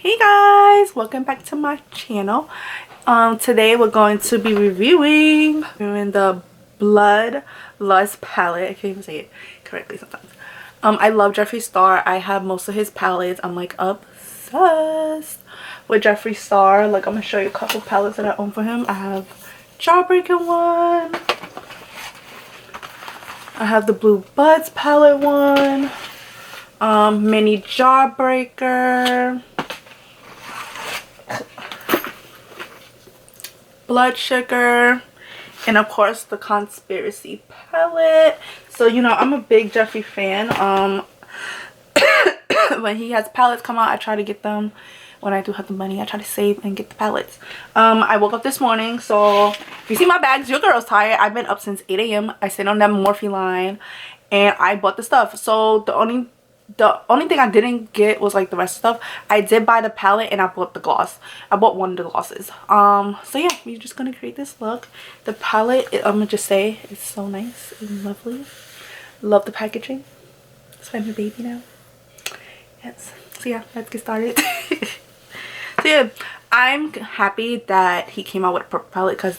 Hey guys, welcome back to my channel. Today we're going to be reviewing the Blood Lust palette. I can't even say it correctly sometimes. I love Jeffree Star. I have most of his palettes. I'm like obsessed with Jeffree Star. Like, I'm gonna show you a couple palettes that I own for him. I have Jawbreaker one. I have the Blue Buds palette one. Mini Jawbreaker. Blood Sugar, and of course the Conspiracy palette. So you know, I'm a big Jeffree fan. When he has palettes come out, I try to get them. When I do have the money, I try to save and get the palettes. I woke up this morning, so if you see my bags, your girl's tired. I've been up since 8 a.m. I stayed on that Morphe line and I bought the stuff. So the only thing I didn't get was like the rest of stuff. I did buy the palette and I bought the gloss. I bought one of the glosses. So yeah, we're just gonna create this look. The palette, I'm gonna just say, it's so nice and lovely. Love the packaging. It's my new baby now. Yes. So yeah, let's get started. So yeah, I'm happy that he came out with a purple palette because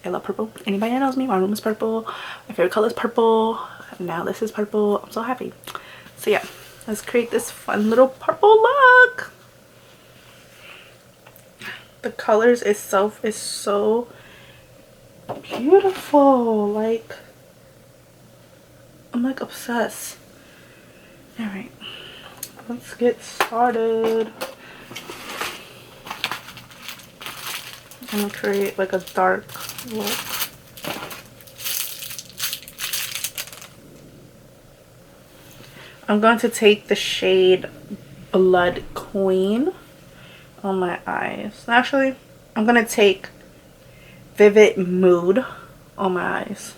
I love purple. Anybody that knows me, my room is purple. My favorite color is purple. Now this is purple. I'm so happy. So yeah, let's create this fun little purple look. The colors itself is so beautiful. Like, I'm like obsessed. All right, let's get started. I'm gonna create like a dark look. I'm going to take the shade Blood Queen on my eyes. Actually, I'm going to take Vivid Mood on my eyes.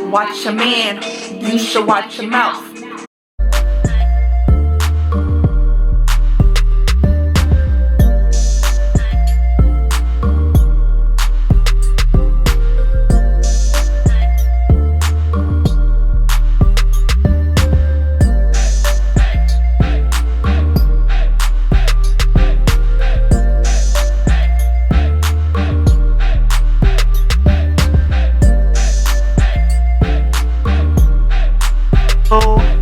Watch your man, you should watch your mouth. Oh.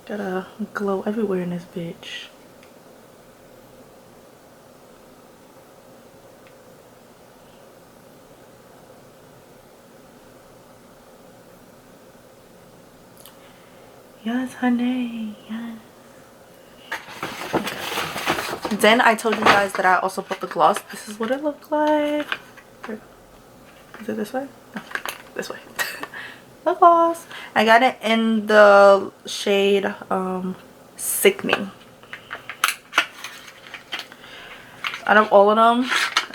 Gotta glow everywhere in this bitch. Yes, honey. Yes. Okay. Then I told you guys that I also put the gloss. This is what it looked like. Is it this way? No, this way. The gloss. I got it in the shade Sickening. Out of all of them,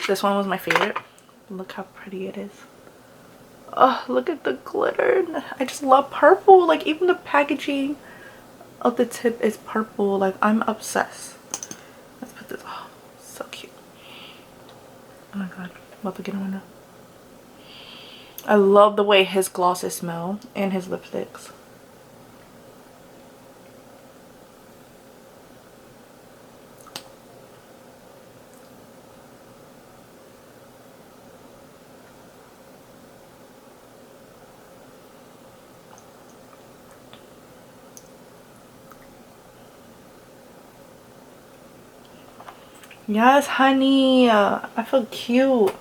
this one was my favorite. Look how pretty it is. Oh, look at the glitter. I just love purple. Like, even the packaging of the tip is purple. Like, I'm obsessed. Let's put this. Oh, so cute. Oh my god, I'm about to get on now. I love the way his glosses smell and his lipsticks. Yes, honey. I feel cute.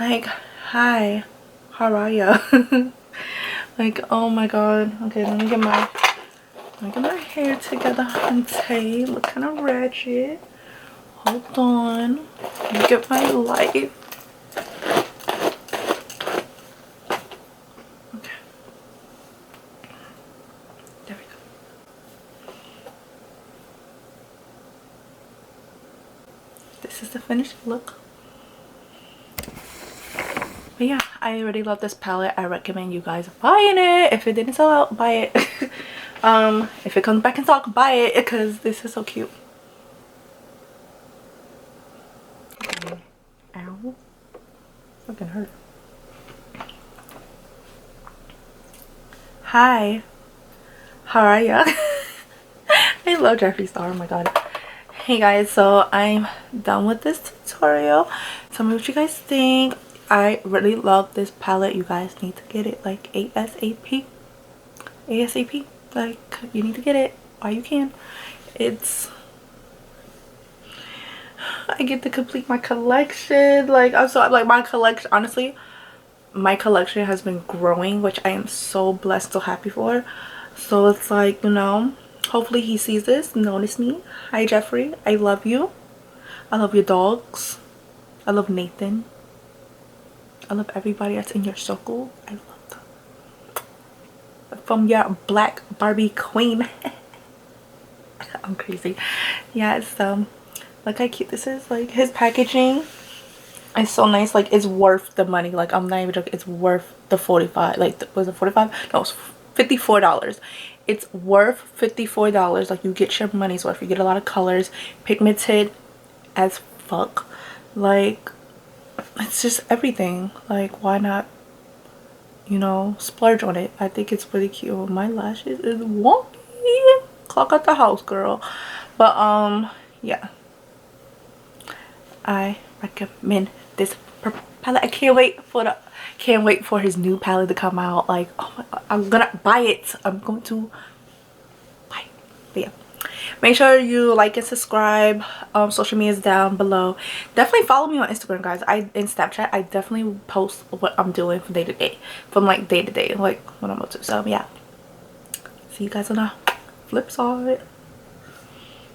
Like, hi. How are ya? Like, oh my god. Okay, let me get my hair together, hunty. Look kind of ratchet. Hold on. Let me get my light. Okay. There we go. This is the finished look. But yeah, I already love this palette. I recommend you guys buying it. If it didn't sell out, buy it. If it comes back in stock, buy it, because this is so cute. Ow. Fucking hurt. Hi. How are ya? I love Jeffree Star. Oh my god. Hey guys, so I'm done with this tutorial. Tell me what you guys think. I really love this palette. You guys need to get it, like ASAP. ASAP. Like, you need to get it while you can. I get to complete my collection. Like, I'm so, like, my collection, honestly, my collection has been growing, which I am so blessed, so happy for. So it's like, you know, hopefully he sees this, notice me. Hi Jeffree, I love you. I love your dogs. I love Nathan. I love everybody that's in your circle. I love them. From your black Barbie queen. I'm crazy. Yeah, so look how cute this is. Like, his packaging is so nice. Like, it's worth the money. Like, I'm not even joking. It's worth the 45. Like, was it 45? No, it's $54. It's worth $54. Like, you get your money's worth. You get a lot of colors, pigmented as fuck. Like, it's just everything. Like, why not, you know, splurge on it? I think it's pretty cute. My lashes is wonky. Clock out the house, girl. But yeah, I recommend this palette. I can't wait for his new palette to come out. Like, oh my god, I'm gonna buy it. I'm going to buy it. But yeah, make sure you like and subscribe. Social media is down below. Definitely follow me on Instagram, guys. In Snapchat, I definitely post what I'm doing from day to day, like what I'm up to. So yeah, see you guys on the flip side.